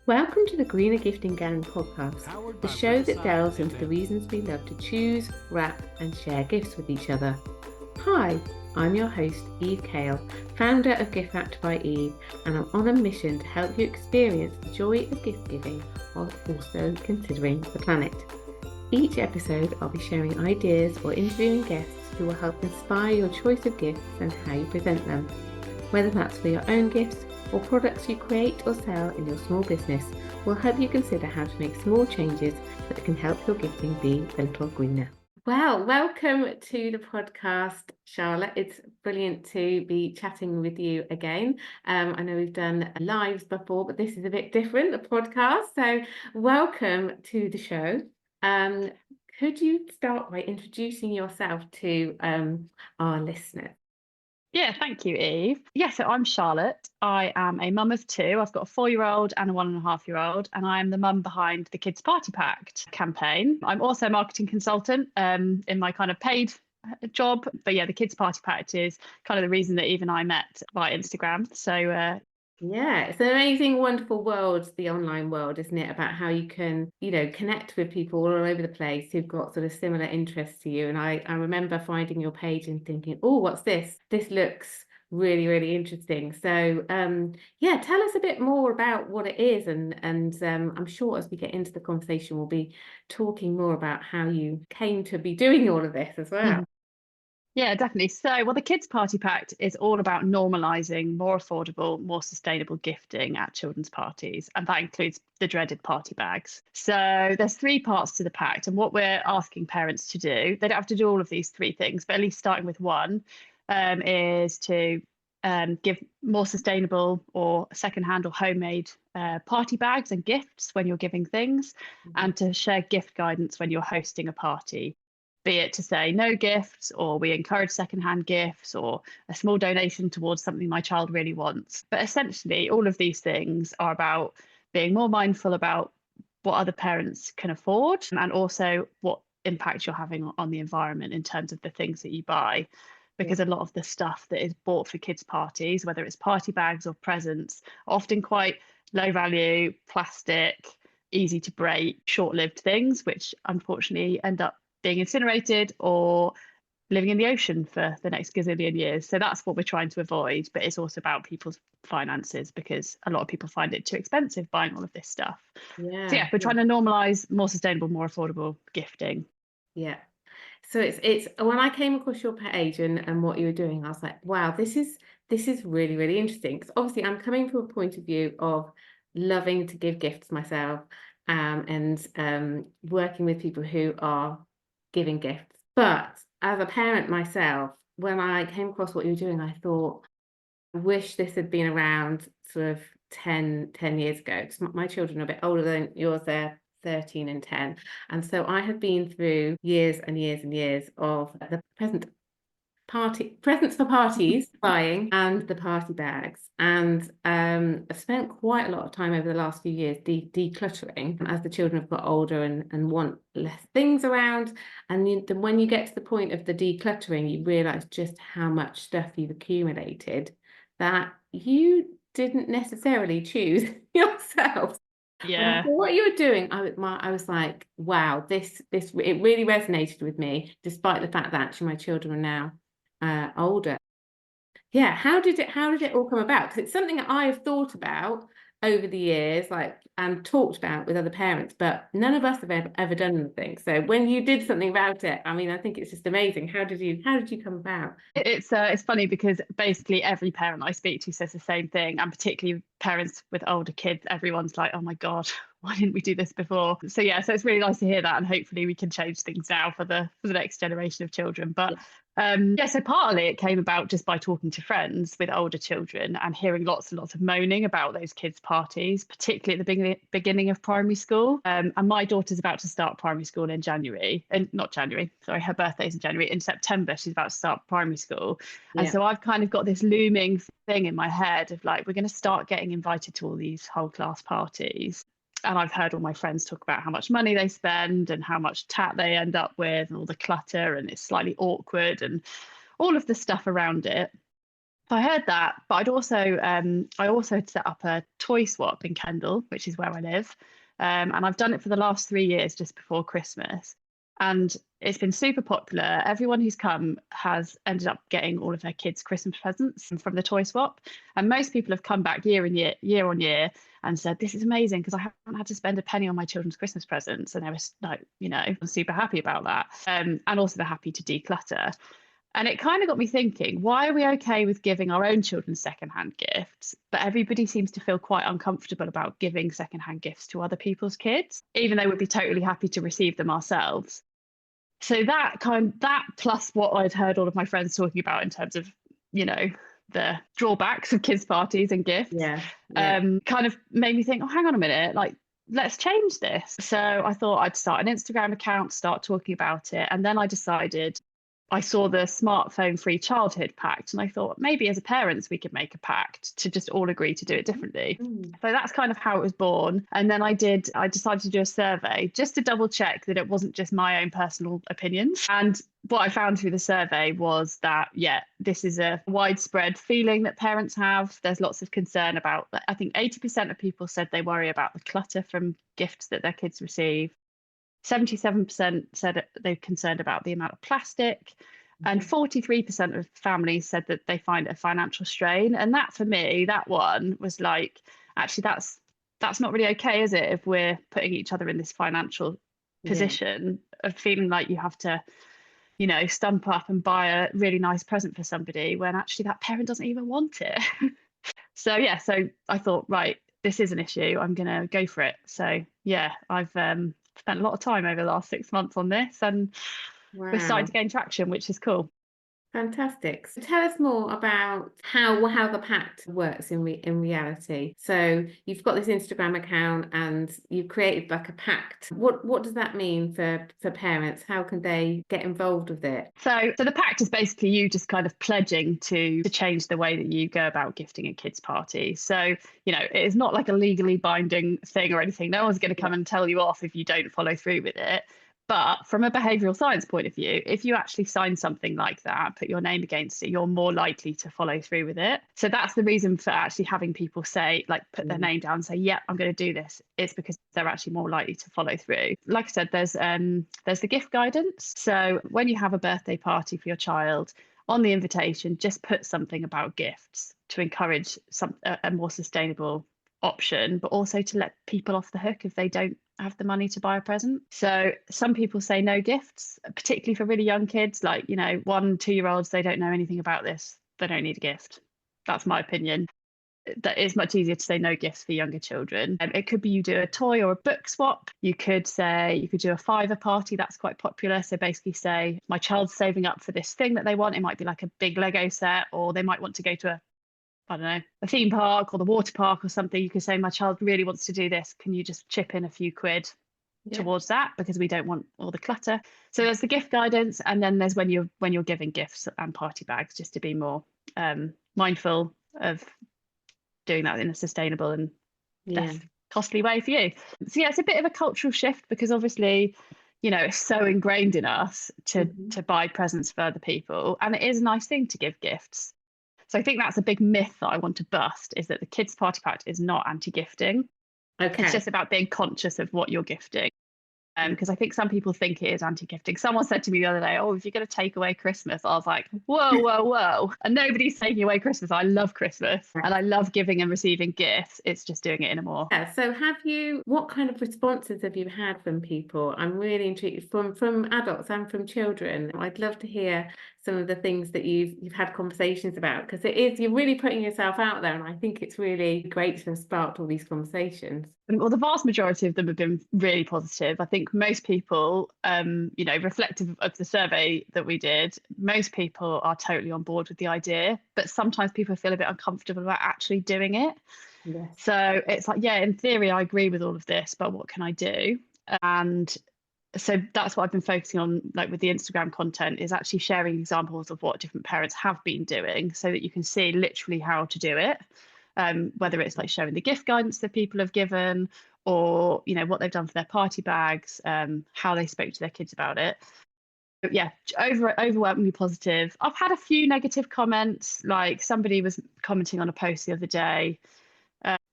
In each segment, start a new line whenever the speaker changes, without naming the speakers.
Welcome to the Greener Gifting Gang podcast, the show that delves into the reasons we love to choose, wrap and share gifts with each other. Hi, I'm your host Eve Kale, founder of Gift Wrapped by Eve, and I'm on a mission to help you experience the joy of gift giving while also considering the planet. Each episode I'll be sharing ideas or interviewing guests who will help inspire your choice of gifts and how you present them. Whether that's for your own gifts or products you create or sell in your small business, will help you consider how to make small changes that can help your gifting be a little greener. Well, welcome to the podcast, Charlotte. It's brilliant to be chatting with you again. I know we've done lives before, but this is a bit different, the podcast. So welcome to the show. Could you start by introducing yourself to our listeners?
Yeah, thank you, Eve. Yeah, so I'm Charlotte. I am a mum of two. I've got a 4-year-old and a 1.5-year-old, and I am the mum behind the Kids Party Pact campaign. I'm also a marketing consultant in my kind of paid job. But yeah, the Kids Party Pact is kind of the reason that Eve and I met via Instagram. So
yeah, it's an amazing, wonderful world, the online world, isn't it? About how you can, connect with people all over the place who've got sort of similar interests to you. And I remember finding your page and thinking, oh, what's this? This looks really, really interesting. So, yeah, tell us a bit more about what it is. And I'm sure as we get into the conversation, we'll be talking more about how you came to be doing all of this as well.
Yeah, definitely. So, well, the Kids Party Pact is all about normalising more affordable, more sustainable gifting at children's parties. And that includes the dreaded party bags. So there's 3 parts to the pact. And what we're asking parents to do, they don't have to do all of these 3 things, but at least starting with one, is to give more sustainable or secondhand or homemade party bags and gifts when you're giving things, and to share gift guidance when you're hosting a party. Be it to say no gifts, or we encourage secondhand gifts, or a small donation towards something my child really wants. But essentially, all of these things are about being more mindful about what other parents can afford, and also what impact you're having on the environment in terms of the things that you buy. Because a lot of the stuff that is bought for kids' parties, whether it's party bags or presents, are often quite low value, plastic, easy to break, short-lived things, which unfortunately end up being incinerated or living in the ocean for the next gazillion years. So that's what we're trying to avoid. But it's also about people's finances, because a lot of people find it too expensive buying all of this stuff. So yeah, we're trying to normalise more sustainable, more affordable gifting.
Yeah. So it's when I came across your page and what you were doing, I was like, wow, this is really, really interesting. Because obviously I'm coming from a point of view of loving to give gifts myself, and working with people who are giving gifts. But as a parent myself, when I came across what you were doing, I thought, I wish this had been around sort of 10 years ago. Because my children are a bit older than yours. They're 13 and 10. And so I have been through years and years and years of the presents for parties buying and the party bags. And I've spent quite a lot of time over the last few years decluttering as the children have got older and want less things around. And then when you get to the point of the decluttering, you realise just how much stuff you've accumulated that you didn't necessarily choose yourself.
Yeah.
What you were doing, I was like, wow, this it really resonated with me, despite the fact that actually my children are now older. Yeah, how did it all come about? Because it's something that I have thought about over the years, like, and talked about with other parents, but none of us have ever done anything. So when you did something about it, I mean, I think it's just amazing. How did you come about?
It's funny, because basically every parent I speak to says the same thing, and particularly parents with older kids, everyone's like, oh my God, why didn't we do this before? So yeah, so it's really nice to hear that, and hopefully we can change things now for the next generation of children. But yeah, so partly it came about just by talking to friends with older children and hearing lots and lots of moaning about those kids' parties, particularly at the beginning of primary school. And my daughter's about to start primary school in January, and not January, sorry, her birthday's in January. In September, she's about to start primary school. And so I've kind of got this looming thing in my head of like, we're going to start getting invited to all these whole class parties. And I've heard all my friends talk about how much money they spend and how much tat they end up with and all the clutter, and it's slightly awkward and all of the stuff around it. I heard that, but I also set up a toy swap in Kendal, which is where I live, and I've done it for the last 3 years, just before Christmas, and it's been super popular. Everyone who's come has ended up getting all of their kids' Christmas presents from the toy swap, and most people have come back year on year, and said, "This is amazing because I haven't had to spend a penny on my children's Christmas presents," and they were like, super happy about that, and also they're happy to declutter. And it kind of got me thinking, why are we okay with giving our own children secondhand gifts, but everybody seems to feel quite uncomfortable about giving secondhand gifts to other people's kids, even though we'd be totally happy to receive them ourselves? So that plus what I'd heard all of my friends talking about in terms of, the drawbacks of kids' parties and gifts,
Yeah, yeah.
kind of made me think, oh, hang on a minute, like, let's change this. So I thought I'd start an Instagram account, start talking about it. And then I saw the smartphone free childhood pact, and I thought maybe as parents we could make a pact to just all agree to do it differently.
Mm.
So that's kind of how it was born. And then I decided to do a survey just to double check that it wasn't just my own personal opinions. And what I found through the survey was that, yeah, this is a widespread feeling that parents have. There's lots of concern about, I think 80% of people said they worry about the clutter from gifts that their kids receive. 77% said they're concerned about the amount of plastic, and 43% of families said that they find a financial strain. And that, for me, that one was like, actually, that's not really okay, is it? If we're putting each other in this financial position of feeling like you have to, stump up and buy a really nice present for somebody when actually that parent doesn't even want it. So I thought, right, this is an issue. I'm going to go for it. So yeah, I've spent a lot of time over the last 6 months on this, and we're starting
Wow.
to gain traction, which is cool.
Fantastic. So tell us more about how the pact works in reality. So you've got this Instagram account and you've created like a pact. What does that mean for parents? How can they get involved with it?
So the pact is basically you just kind of pledging to change the way that you go about gifting a kids' party. So, it is not like a legally binding thing or anything. No one's going to come and tell you off if you don't follow through with it. But from a behavioural science point of view, if you actually sign something like that, put your name against it, you're more likely to follow through with it. So that's the reason for actually having people say, like, put their name down and say, yeah, I'm going to do this. It's because they're actually more likely to follow through. Like I said, there's the gift guidance. So when you have a birthday party for your child, on the invitation, just put something about gifts to encourage a more sustainable option, but also to let people off the hook if they don't have the money to buy a present. So some people say no gifts, particularly for really young kids, like 1-2-year-olds. They don't know anything about this. They don't need a gift. That's my opinion. That is much easier to say no gifts for younger children. It could be you do a toy or a book swap. You could do a fiver party. That's quite popular. So basically say, my child's saving up for this thing that they want. It might be like a big Lego set, or they might want to go to a theme park or the water park or something. You could say, my child really wants to do this. Can you just chip in a few quid towards that, because we don't want all the clutter? So there's the gift guidance, and then there's when you're giving gifts and party bags, just to be more mindful of doing that in a sustainable and less costly way for you. So yeah, it's a bit of a cultural shift, because obviously, it's so ingrained in us to buy presents for other people, and it is a nice thing to give gifts. So I think that's a big myth that I want to bust, is that the Kids Party Pact is not anti-gifting.
Okay.
It's just about being conscious of what you're gifting. Because I think some people think it is anti-gifting. Someone said to me the other day, oh, if you're going to take away Christmas, I was like, whoa. And nobody's taking away Christmas. I love Christmas and I love giving and receiving gifts. It's just doing it in a more...
Yeah, so what kind of responses have you had from people? I'm really intrigued, from adults and from children. I'd love to hear some of the things that you've had conversations about, because you're really putting yourself out there, and I think it's really great to have sparked all these conversations.
Well, the vast majority of them have been really positive. I think most people, reflective of the survey that we did, most people are totally on board with the idea, but sometimes people feel a bit uncomfortable about actually doing it.
Yes.
So it's like, yeah, in theory, I agree with all of this, but what can I do? And so that's what I've been focusing on, like with the Instagram content, is actually sharing examples of what different parents have been doing, so that you can see literally how to do it. Whether it's like showing the gift guidance that people have given, or what they've done for their party bags, how they spoke to their kids about it. Yeah, overwhelmingly positive. I've had a few negative comments, like somebody was commenting on a post the other day.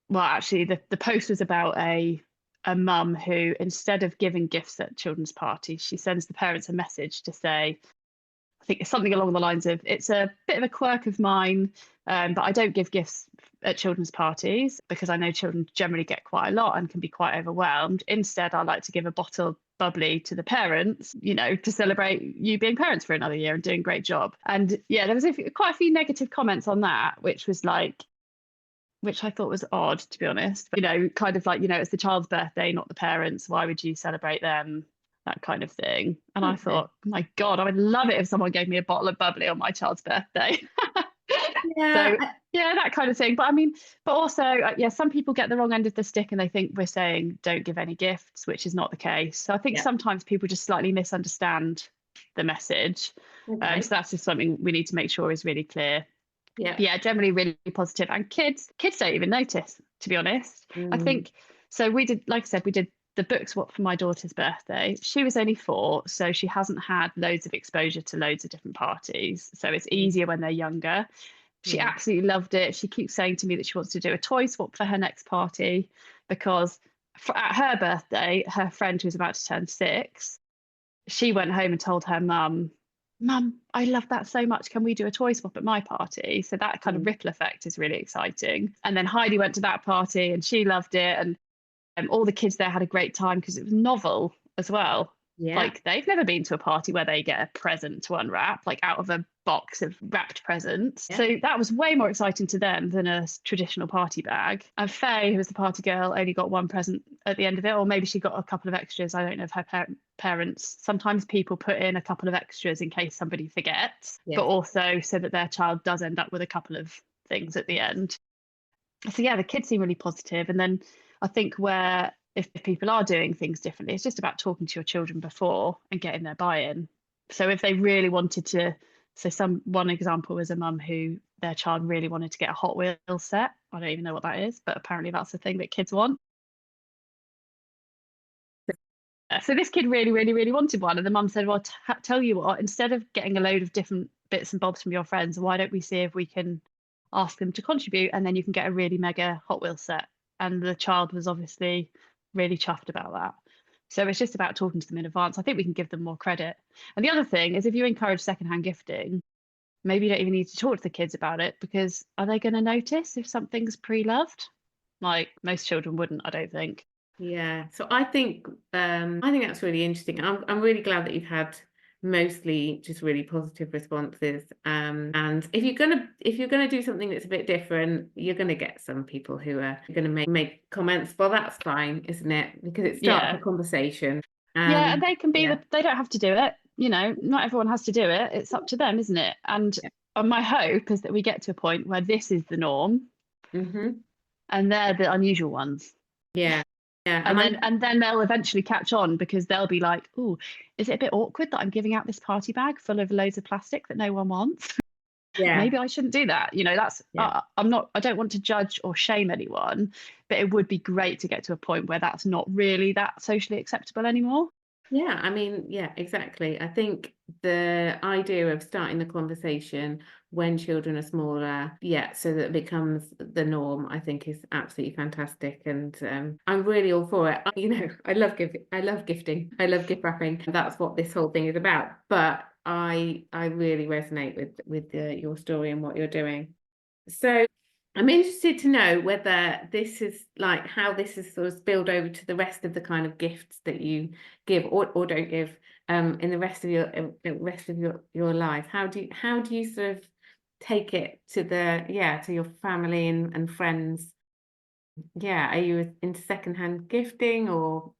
Well, actually, the post was about a mum who, instead of giving gifts at children's parties, she sends the parents a message to say, I think it's something along the lines of, it's a bit of a quirk of mine, but I don't give gifts at children's parties because I know children generally get quite a lot and can be quite overwhelmed. Instead, I like to give a bottle of bubbly to the parents, to celebrate you being parents for another year and doing a great job. And yeah, there was quite a few negative comments on that, which I thought was odd, to be honest. But, kind of like, it's the child's birthday, not the parents. Why would you celebrate them? That kind of thing. And I thought, oh my God, I would love it if someone gave me a bottle of bubbly on my child's birthday.
Yeah.
So yeah, that kind of thing. But but also, some people get the wrong end of the stick and they think we're saying don't give any gifts, which is not the case. So I think sometimes people just slightly misunderstand the message.
Okay.
So that's just something we need to make sure is really clear.
Yeah.
Generally really positive. And kids don't even notice, to be honest. I think so. We did, like I said, we did the book swap for my daughter's birthday. She was only 4, so she hasn't had loads of exposure to loads of different parties. So it's easier when they're younger. She absolutely loved it. She keeps saying to me that she wants to do a toy swap for her next party because at her birthday, her friend who was about to turn 6, she went home and told her mum, I love that so much. Can we do a toy swap at my party? So that kind of ripple effect is really exciting. And then Heidi went to that party and she loved it. And all the kids there had a great time because it was novel as well.
Yeah.
Like they've never been to a party where they get a present to unwrap, like out of a box of wrapped presents.
Yeah.
So that was way more exciting to them than a traditional party bag. And Faye, who was the party girl, only got one present at the end of it, or maybe she got a couple of extras. I don't know if her parents, sometimes people put in a couple of extras in case somebody forgets, but also so that their child does end up with a couple of things at the end. So yeah, the kids seem really positive. And then I think where if people are doing things differently, it's just about talking to your children before and getting their buy-in. So if they really wanted to, so one example was a mum who their child really wanted to get a Hot Wheels set. I don't even know what that is, but apparently that's the thing that kids want. So this kid really, really, really wanted one. And the mum said, well, tell you what, instead of getting a load of different bits and bobs from your friends, why don't we see if we can ask them to contribute, and then you can get a really mega Hot Wheels set. And the child was obviously really chuffed about that. So it's just about talking to them in advance. I think we can give them more credit. And the other thing is, if you encourage secondhand gifting, maybe you don't even need to talk to the kids about it, because are they going to notice if something's pre-loved? Like most children wouldn't, I don't think.
Yeah. So I think that's really interesting. I'm really glad that you've had mostly just really positive responses. And if you're gonna do something that's a bit different, you're gonna get some people who are gonna make comments. Well, that's fine, isn't it? Because it starts a conversation.
And they can be they don't have to do it. Not everyone has to do it. It's up to them, isn't it? And my hope is that we get to a point where this is the norm, and they're the unusual ones.
Yeah.
And then they'll eventually catch on, because they'll be like, oh, is it a bit awkward that I'm giving out this party bag full of loads of plastic that no one wants? Yeah. Maybe I shouldn't do that. That's I don't want to judge or shame anyone, but it would be great to get to a point where that's not really that socially acceptable anymore.
Yeah, I mean, yeah, exactly. I think the idea of starting the conversation when children are smaller, so that it becomes the norm, I think is absolutely fantastic. And I'm really all for it. I love gifting. I love gift wrapping. That's what this whole thing is about. But I really resonate with your story and what you're doing. So I'm interested to know whether this is like how this is sort of spilled over to the rest of the kind of gifts that you give or don't give in the rest of your life. How do you sort of take it to to your family and friends? Yeah, are you into secondhand gifting or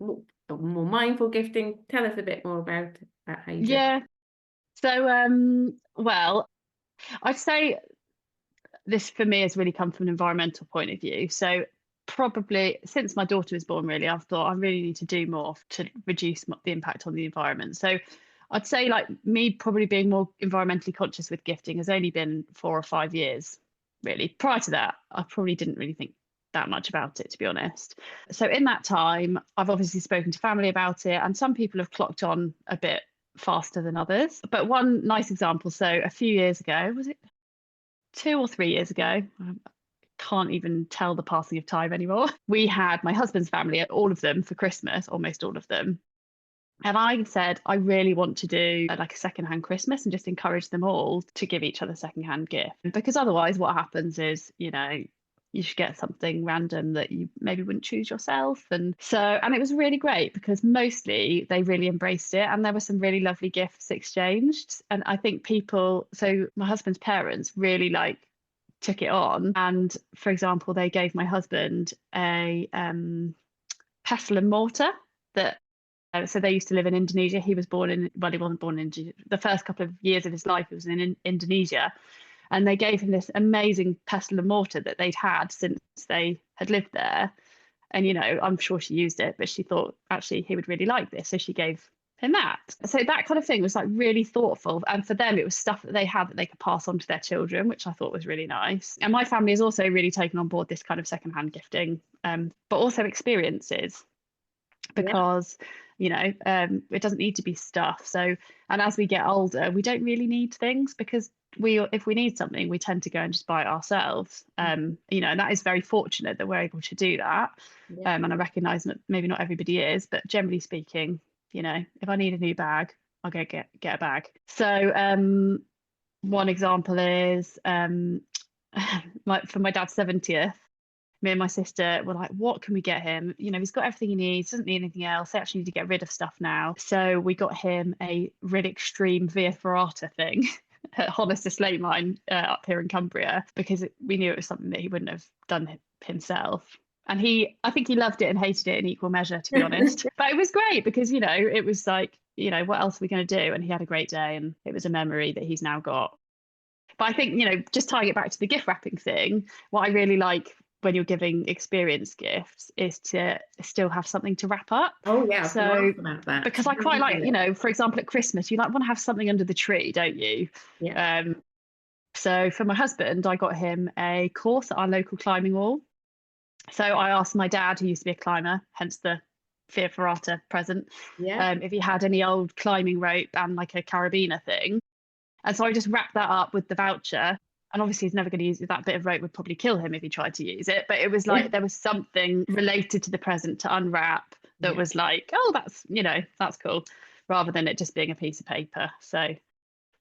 more mindful gifting? Tell us a bit more about how you do it.
Yeah. So well, I'd say this for me has really come from an environmental point of view. So probably since my daughter was born, really, I've thought I really need to do more to reduce the impact on the environment. So I'd say, like, me probably being more environmentally conscious with gifting has only been 4 or 5 years, really. Prior to that, I probably didn't really think that much about it, to be honest. So in that time, I've obviously spoken to family about it, and some people have clocked on a bit faster than others. But one nice example, so a few years ago, was it 2 or 3 years ago? I can't even tell the passing of time anymore. We had my husband's family, all of them, for Christmas, almost all of them. And I said, I really want to do like a secondhand Christmas and just encourage them all to give each other secondhand gift. Because otherwise, what happens is, you should get something random that you maybe wouldn't choose yourself. And it was really great because mostly they really embraced it. And there were some really lovely gifts exchanged. And I think so my husband's parents really took it on. And for example, they gave my husband a pestle and mortar that. So they used to live in Indonesia. He was born in, well, he wasn't born in Indonesia. The first couple of years of his life, he was in Indonesia. And they gave him this amazing pestle and mortar that they'd had since they had lived there. And, I'm sure she used it, but she thought actually he would really like this. So she gave him that. So that kind of thing was really thoughtful. And for them, it was stuff that they had that they could pass on to their children, which I thought was really nice. And my family has also really taken on board this kind of secondhand gifting, but also experiences. Because it doesn't need to be stuff. So, and as we get older, we don't really need things because if we need something, we tend to go and just buy it ourselves. And that is very fortunate that we're able to do that. And I recognise that maybe not everybody is, but generally speaking, if I need a new bag, I'll go get a bag. So one example is for my dad's 70th. Me and my sister were like, what can we get him? He's got everything he needs, doesn't need anything else. They actually need to get rid of stuff now. So we got him a really extreme Via Ferrata thing at Hollister Slate Mine up here in Cumbria, because we knew it was something that he wouldn't have done himself. And I think he loved it and hated it in equal measure, to be honest. But it was great because, it was like, what else are we going to do? And he had a great day and it was a memory that he's now got. But I think, just tying it back to the gift wrapping thing, what I really like when you're giving experience gifts is to still have something to wrap up.
Oh yeah,
so
about that.
Because I quite like, for example, at Christmas, you want to have something under the tree, don't you?
Yeah.
So for my husband, I got him a course at our local climbing wall. So I asked my dad, who used to be a climber, hence the Via Ferrata present, if he had any old climbing rope and like a carabiner thing. And so I just wrapped that up with the voucher. And obviously he's never going to use it. That bit of rope would probably kill him if he tried to use it. But it was like there was something related to the present to unwrap that was like, oh, that's cool, rather than it just being a piece of paper. So I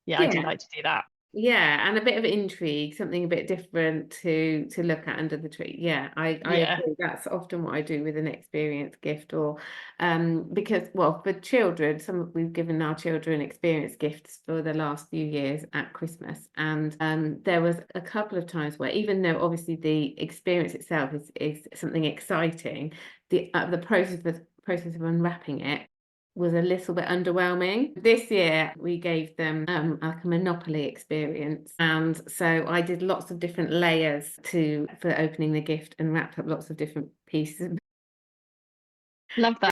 do like to do that.
Yeah, and a bit of intrigue, something a bit different to look at under the tree. Yeah, I agree. That's often what I do with an experience gift, or because, well, for children, we've given our children experience gifts for the last few years at Christmas, and there was a couple of times where, even though obviously the experience itself is something exciting, the process of unwrapping it was a little bit underwhelming. This year we gave them like a Monopoly experience, and so I did lots of different layers for opening the gift and wrapped up lots of different pieces.
Love that.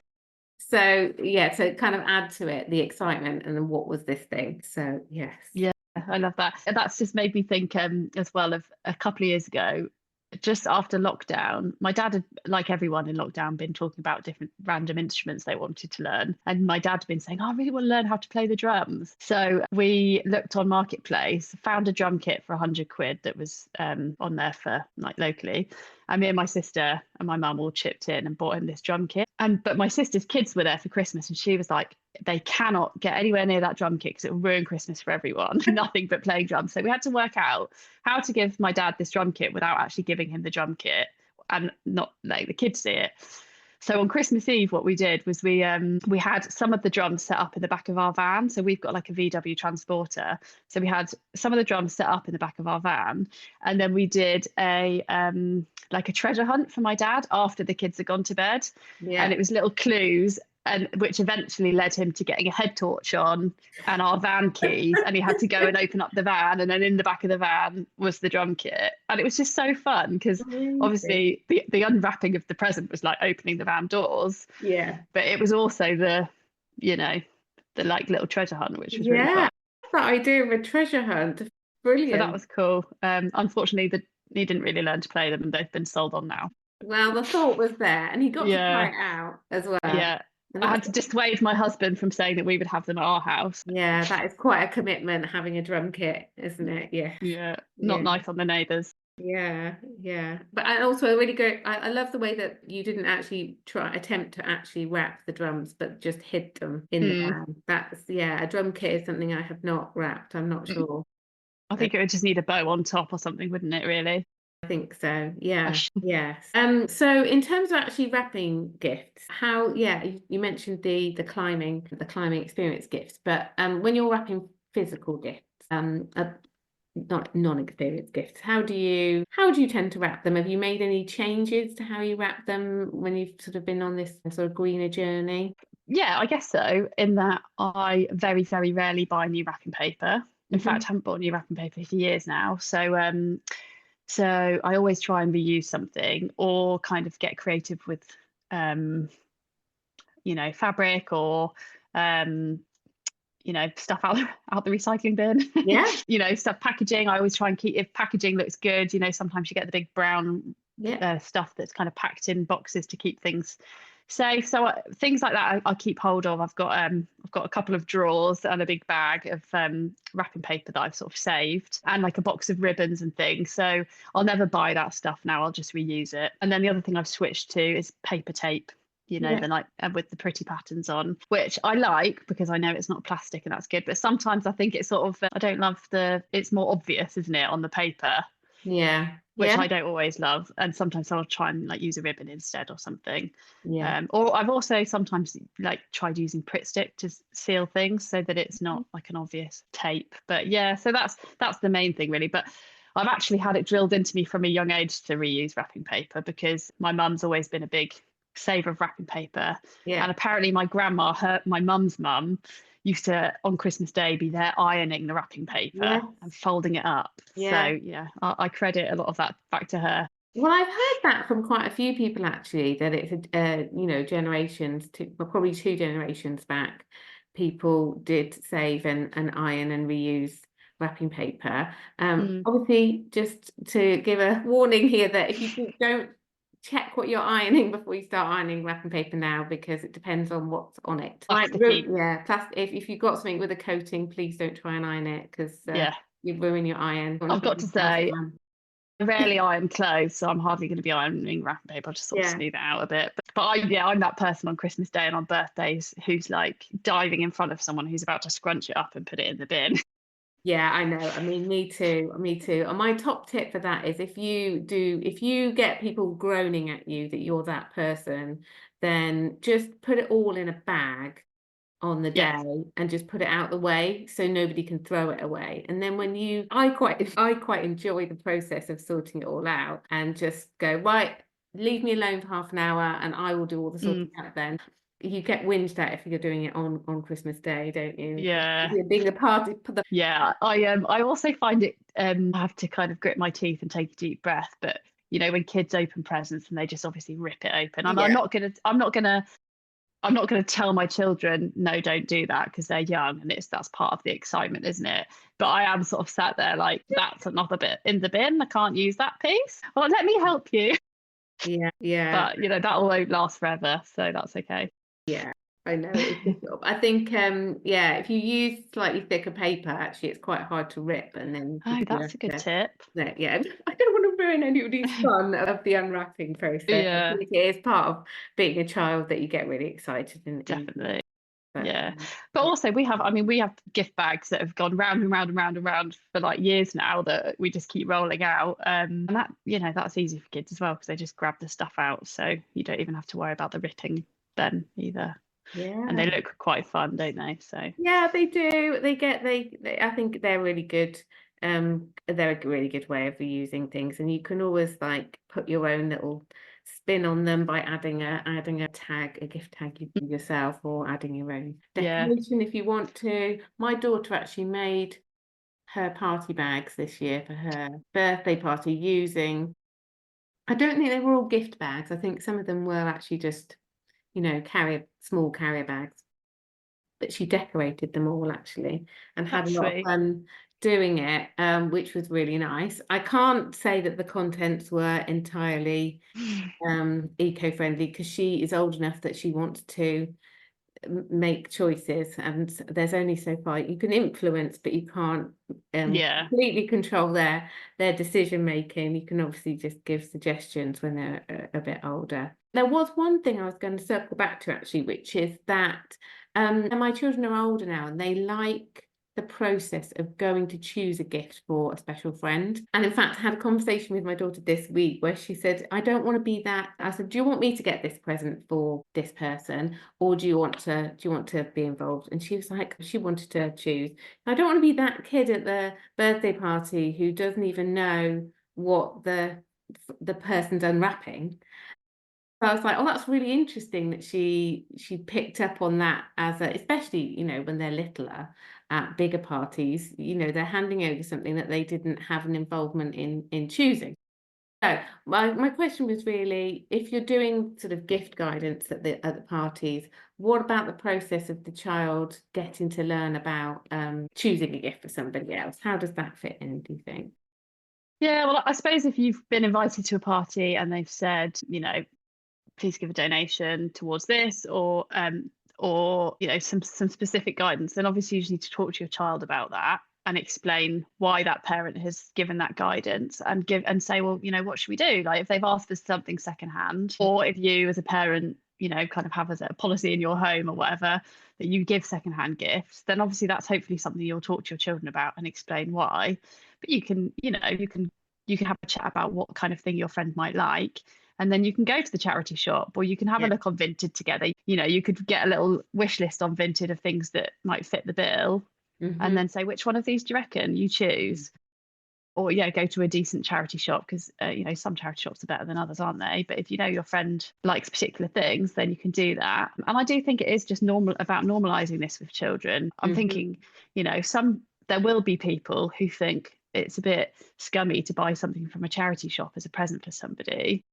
So so kind of add to it the excitement and then what was this thing. So yes.
Yeah, I love that. That's just made me think as well of a couple of years ago, just after lockdown. My dad had, like everyone in lockdown, been talking about different random instruments they wanted to learn. And my dad had been saying, oh, I really want to learn how to play the drums. So we looked on Marketplace, found a drum kit for 100 quid that was on there for locally. And me and my sister and my mum all chipped in and bought him this drum kit. But my sister's kids were there for Christmas, and she was like, they cannot get anywhere near that drum kit because it will ruin Christmas for everyone. Nothing but playing drums. So we had to work out how to give my dad this drum kit without actually giving him the drum kit and not letting the kids see it. So on Christmas Eve, what we did was we had some of the drums set up in the back of our van. So we've got like a VW transporter. So we had some of the drums set up in the back of our van, and then we did a treasure hunt for my dad after the kids had gone to bed. And it was little clues, and which eventually led him to getting a head torch on and our van keys, and he had to go and open up the van, and then in the back of the van was the drum kit. And it was just so fun because obviously the unwrapping of the present was like opening the van doors, but it was also the little treasure hunt, which was really fun.
That idea of a treasure hunt, brilliant.
So that was cool. Unfortunately he didn't really learn to play them, and they've been sold on now.
Well, the thought was there, and he got to try it out as well.
I had to dissuade my husband from saying that we would have them at our house.
Yeah, that is quite a commitment, having a drum kit, isn't it? Yes.
Yeah,
Yeah.
not nice on the neighbours.
Yeah, yeah. But I also really go, I love the way that you didn't actually attempt to actually wrap the drums, but just hid them in the bag. That's, yeah, a drum kit is something I have not wrapped. I'm not sure.
I think it would just need a bow on top or something, wouldn't it, really?
I think so. Yeah. Yes. So in terms of actually wrapping gifts, how, yeah, you mentioned the climbing experience gifts, but when you're wrapping physical gifts, not non-experienced gifts, how do you tend to wrap them? Have you made any changes to how you wrap them when you've sort of been on this sort of greener journey?
Yeah, I guess so, in that I very, very rarely buy new wrapping paper. In fact, I haven't bought new wrapping paper for years now. So I always try and reuse something or kind of get creative with fabric or stuff out the recycling bin.
Yeah.
Stuff packaging. I always try and keep, if packaging looks good, sometimes you get the big brown stuff that's kind of packed in boxes to keep things safe. So things like that I keep hold of. I've got a couple of drawers and a big bag of wrapping paper that I've sort of saved, and like a box of ribbons and things. So I'll never buy that stuff now. I'll just reuse it. And then the other thing I've switched to is paper tape. The like with the pretty patterns on, which I like because I know it's not plastic and that's good. But sometimes I think it's sort of, I don't love it's more obvious, isn't it, on the paper?
Yeah.
Which I don't always love. And sometimes I'll try and like use a ribbon instead or something.
Yeah.
Or I've also sometimes like tried using Pritt Stick to seal things so that it's not like an obvious tape. But yeah, so that's the main thing really. But I've actually had it drilled into me from a young age to reuse wrapping paper because my mum's always been a big saver of wrapping paper. And apparently my grandma, my mum's mum, used to on Christmas Day be there ironing the wrapping paper and folding it up. So yeah, I credit a lot of that back to her.
Well, I've heard that from quite a few people actually, that it's generations, probably two generations back, people did save and iron and reuse wrapping paper. Obviously, just to give a warning here that if you don't check what you're ironing before you start ironing wrapping paper now, because it depends on what's on it.
Plasticky.
Plastic. If you've got something with a coating, please don't try and iron it because you ruin your iron.
I've got to say, I rarely iron clothes, so I'm hardly going to be ironing wrapping paper. I'll just sort of smooth it out a bit. But I'm that person on Christmas Day and on birthdays who's like diving in front of someone who's about to scrunch it up and put it in the bin.
Yeah, I know. I mean, me too. And my top tip for that is if you get people groaning at you that you're that person, then just put it all in a bag on the day and just put it out the way so nobody can throw it away. And then I quite enjoy the process of sorting it all out and just go, right, leave me alone for half an hour and I will do all the sorting out then. You get whinged at if you're doing it on Christmas Day, don't you?
Yeah.
Being a party.
Yeah. I also find it I have to kind of grit my teeth and take a deep breath. But when kids open presents and they just obviously rip it open. I'm not gonna tell my children, no, don't do that because they're young and that's part of the excitement, isn't it? But I am sort of sat there like, that's another bit in the bin. I can't use that piece. Well, let me help you.
Yeah.
But that won't last forever, so that's okay.
Yeah, I know. I think if you use slightly thicker paper, actually it's quite hard to rip and then
that's a good tip.
Yeah, I don't want to ruin anybody's fun of the unwrapping process.
Yeah.
I think it is part of being a child that you get really excited
definitely. But also we have gift bags that have gone round and round and round and round for like years now that we just keep rolling out, and that that's easy for kids as well because they just grab the stuff out, so you don't even have to worry about the ripping then either. And they look quite fun, don't they? So
yeah, they do. I think they're really good. They're a really good way of reusing things, and you can always like put your own little spin on them by adding a tag, a gift tag yourself, or adding your own decoration if you want to. My daughter actually made her party bags this year for her birthday party using, I don't think they were all gift bags. I think some of them were actually just small carrier bags, but she decorated them all actually and had a lot of fun doing it, which was really nice. I can't say that the contents were entirely eco-friendly because she is old enough that she wants to make choices, and there's only so far you can influence, but you can't completely control their decision making. You can obviously just give suggestions when they're a bit older. There was one thing I was going to circle back to actually, which is that my children are older now and they like the process of going to choose a gift for a special friend. And in fact, I had a conversation with my daughter this week where she said, I don't want to be that. I said, do you want me to get this present for this person, or do you want to be involved? And she was like, she wanted to choose. I don't want to be that kid at the birthday party who doesn't even know what the person's unwrapping. So I was like, oh, that's really interesting that she picked up on that especially, when they're littler at bigger parties, they're handing over something that they didn't have an involvement in choosing. So my question was really, if you're doing sort of gift guidance at the parties, what about the process of the child getting to learn about choosing a gift for somebody else? How does that fit in, do you think?
Yeah, well, I suppose if you've been invited to a party and they've said, please give a donation towards this, or some specific guidance, then obviously you just need to talk to your child about that and explain why that parent has given that guidance, and say, well, what should we do? Like, if they've asked for something secondhand, or if you as a parent kind of have as a policy in your home or whatever that you give secondhand gifts, then obviously that's hopefully something you'll talk to your children about and explain why. But you can have a chat about what kind of thing your friend might like, and then you can go to the charity shop, or you can have a look on Vinted together. You could get a little wish list on Vinted of things that might fit the bill, and then say, which one of these do you reckon? You choose. Or go to a decent charity shop, because some charity shops are better than others, aren't they? But if your friend likes particular things, then you can do that. And I do think it is just about normalizing this with children. I'm thinking, there will be people who think it's a bit scummy to buy something from a charity shop as a present for somebody.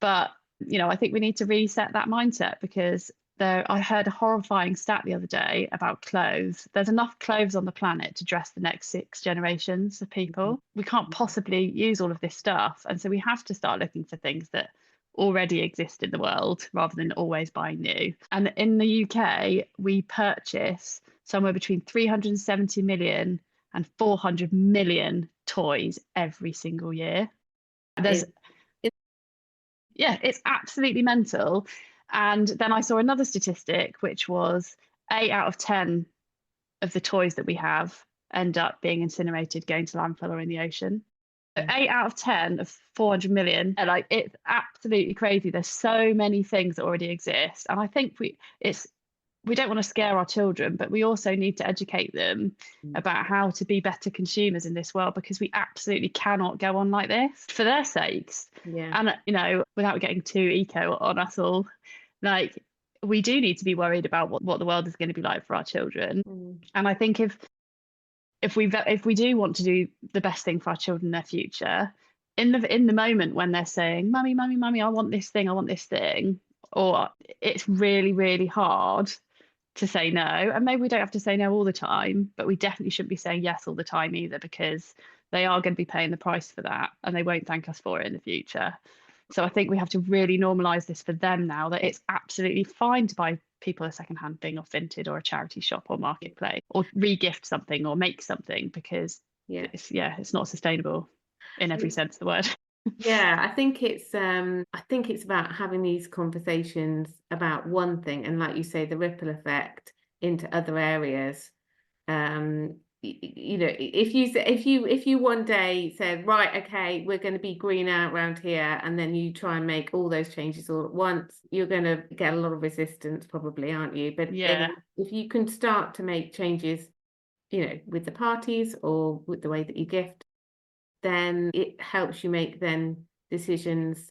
But, I think we need to reset that mindset, because I heard a horrifying stat the other day about clothes. There's enough clothes on the planet to dress the next 6 generations of people. We can't possibly use all of this stuff. And so we have to start looking for things that already exist in the world rather than always buying new. And in the UK, we purchase somewhere between 370 million and 400 million toys every single year. It's absolutely mental. And then I saw another statistic, which was 8 out of 10 of the toys that we have end up being incinerated, going to landfill or in the ocean. So 8 out of 10 of 400 million, like, it's absolutely crazy. There's so many things that already exist. And I think we don't want to scare our children, but we also need to educate them about how to be better consumers in this world, because we absolutely cannot go on like this for their sakes.
Yeah.
And, without getting too eco on us all, like, we do need to be worried about what the world is going to be like for our children. And I think if we do want to do the best thing for our children in their future, in the moment when they're saying, mummy, I want this thing, or it's really, really hard to say no. And maybe we don't have to say no all the time, but we definitely shouldn't be saying yes all the time either, because they are going to be paying the price for that, and they won't thank us for it in the future. So I think we have to really normalize this for them now, that it's absolutely fine to buy people a secondhand thing off Vinted or a charity shop or marketplace, or re-gift something or make something, because it's not sustainable in every sense of the word.
Yeah, I think it's about having these conversations about one thing, and like you say, the ripple effect into other areas. If you one day said, right, okay, we're going to be greener around here, and then you try and make all those changes all at once, you're going to get a lot of resistance probably, aren't you? But if you can start to make changes, with the parties or with the way that you gift, then it helps you make then decisions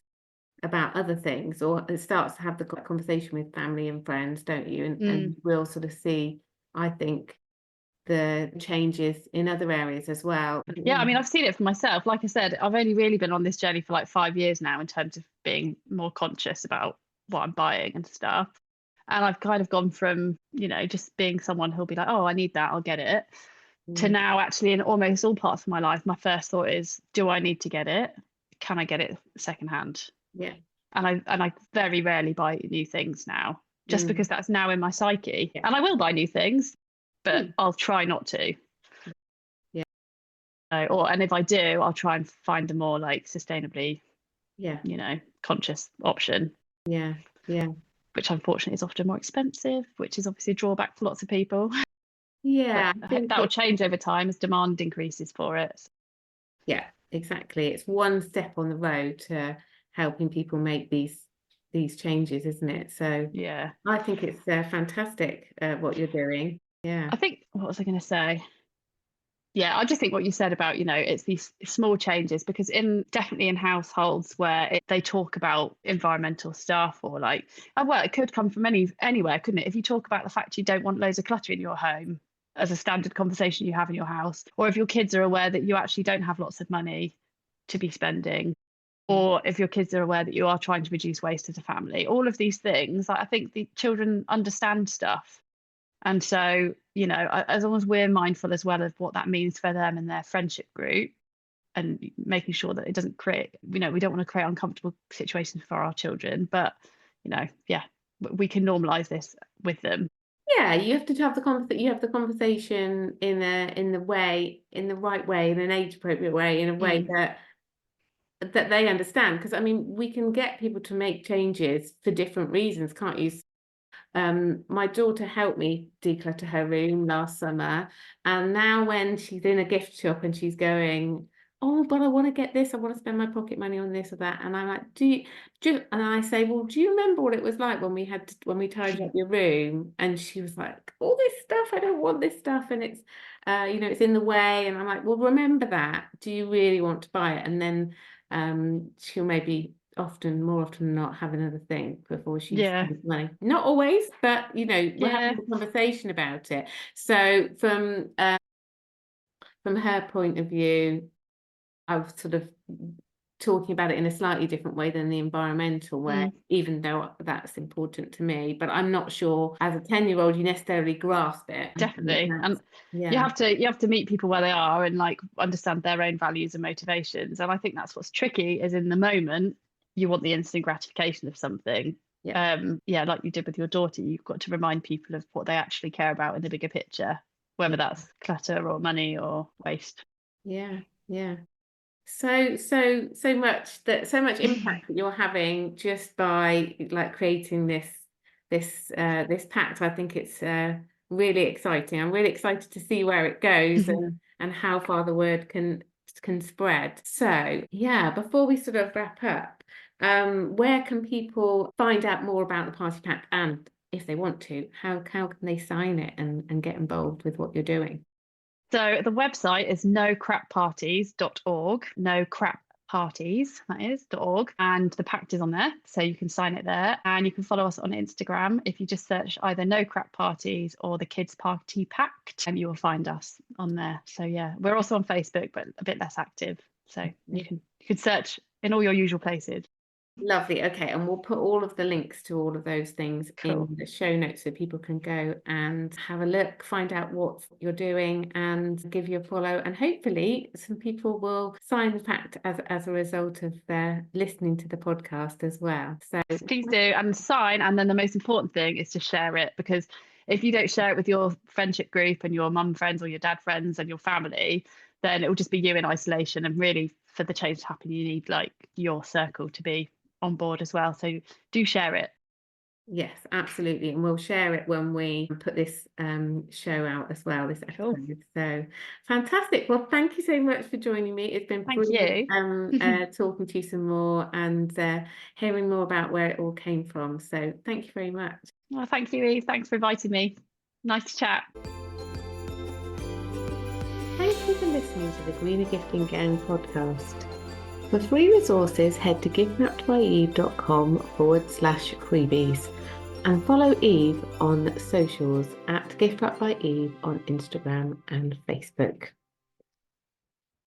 about other things, or it starts to have the conversation with family and friends, don't you? And we'll sort of see, I think, the changes in other areas as well.
Yeah, I mean, I've seen it for myself. Like I said, I've only really been on this journey for like 5 years now, in terms of being more conscious about what I'm buying and stuff. And I've kind of gone from, just being someone who'll be like, oh, I need that, I'll get it, to now actually in almost all parts of my life, my first thought is, do I need to get it? Can I get it secondhand?
Yeah.
And I very rarely buy new things now. just because that's now in my psyche. Yeah. And I will buy new things, but I'll try not to.
Yeah.
And if I do, I'll try and find a more like sustainably, conscious option.
Yeah.
Which unfortunately is often more expensive, which is obviously a drawback for lots of people.
Yeah.
I think that will change over time as demand increases for it.
Yeah, exactly. It's one step on the road to helping people make these changes, isn't it? So
yeah,
I think it's fantastic what you're doing. Yeah.
I think, what was I going to say? Yeah, I just think what you said about, it's these small changes, because definitely in households where they talk about environmental stuff, or like, it could come from anywhere, couldn't it? If you talk about the fact you don't want loads of clutter in your home as a standard conversation you have in your house, or if your kids are aware that you actually don't have lots of money to be spending, or if your kids are aware that you are trying to reduce waste as a family, all of these things, I think the children understand stuff. And so, as long as we're mindful as well of what that means for them and their friendship group, and making sure that it doesn't create, we don't want to create uncomfortable situations for our children, but, we can normalize this with them.
Yeah, you have to have the conversation in the right way, in an age appropriate way, in a way that they understand. Because I mean, we can get people to make changes for different reasons, can't you? My daughter helped me declutter her room last summer, and now when she's in a gift shop and she's going, oh, but I want to get this, I want to spend my pocket money on this or that, and I'm like, and I say, well, do you remember what it was like when we tidied up your room? And she was like, all this stuff, I don't want this stuff, and it's it's in the way. And I'm like, well, remember that, do you really want to buy it? And then she'll maybe more often than not have another think before she spends money. Not always, but we're having a conversation about it. So from her point of view, I was sort of talking about it in a slightly different way than the environmental way, even though that's important to me. But I'm not sure as a 10-year-old you necessarily grasp it.
Definitely. And you have to meet people where they are and like understand their own values and motivations. And I think that's what's tricky, is in the moment you want the instant gratification of something. Like you did with your daughter, you've got to remind people of what they actually care about in the bigger picture, whether that's clutter or money or waste.
Yeah. So much impact that you're having just by like creating this pact. I think it's really exciting. I'm really excited to see where it goes and how far the word can spread. So yeah, before we sort of wrap up, where can people find out more about the Party Pact, and if they want to, how can they sign it and get involved with what you're doing?
So the website is nocrapparties.org, nocrapparties.org, and the pact is on there, so you can sign it there. And you can follow us on Instagram. If you just search either No Crap Parties or the Kids Party Pact, and you will find us on there. So yeah, we're also on Facebook, but a bit less active. So you can search in all your usual places.
Lovely. Okay, and we'll put all of the links to all of those things in the show notes so people can go and have a look, find out what you're doing, and give you a follow. And hopefully some people will sign the pact as a result of their listening to the podcast as well. So
please do, and sign. And then the most important thing is to share it, because if you don't share it with your friendship group and your mum friends or your dad friends and your family, then it will just be you in isolation. And really, for the change to happen, you need like your circle to be on board as well. So do share it.
Yes, absolutely. And we'll share it when we put this show out as well, this episode. So fantastic. Well, thank you so much for joining me. It's been brilliant talking to you some more and hearing more about where it all came from. So thank you very much.
Well, thank you, Eve. Thanks for inviting me. Nice to chat.
Thank you for listening to the Greener Gifting Gang podcast. For free resources, head to giftwrapedbyeve.com/freebies and follow Eve on socials at giftwrapedbyeve on Instagram and Facebook.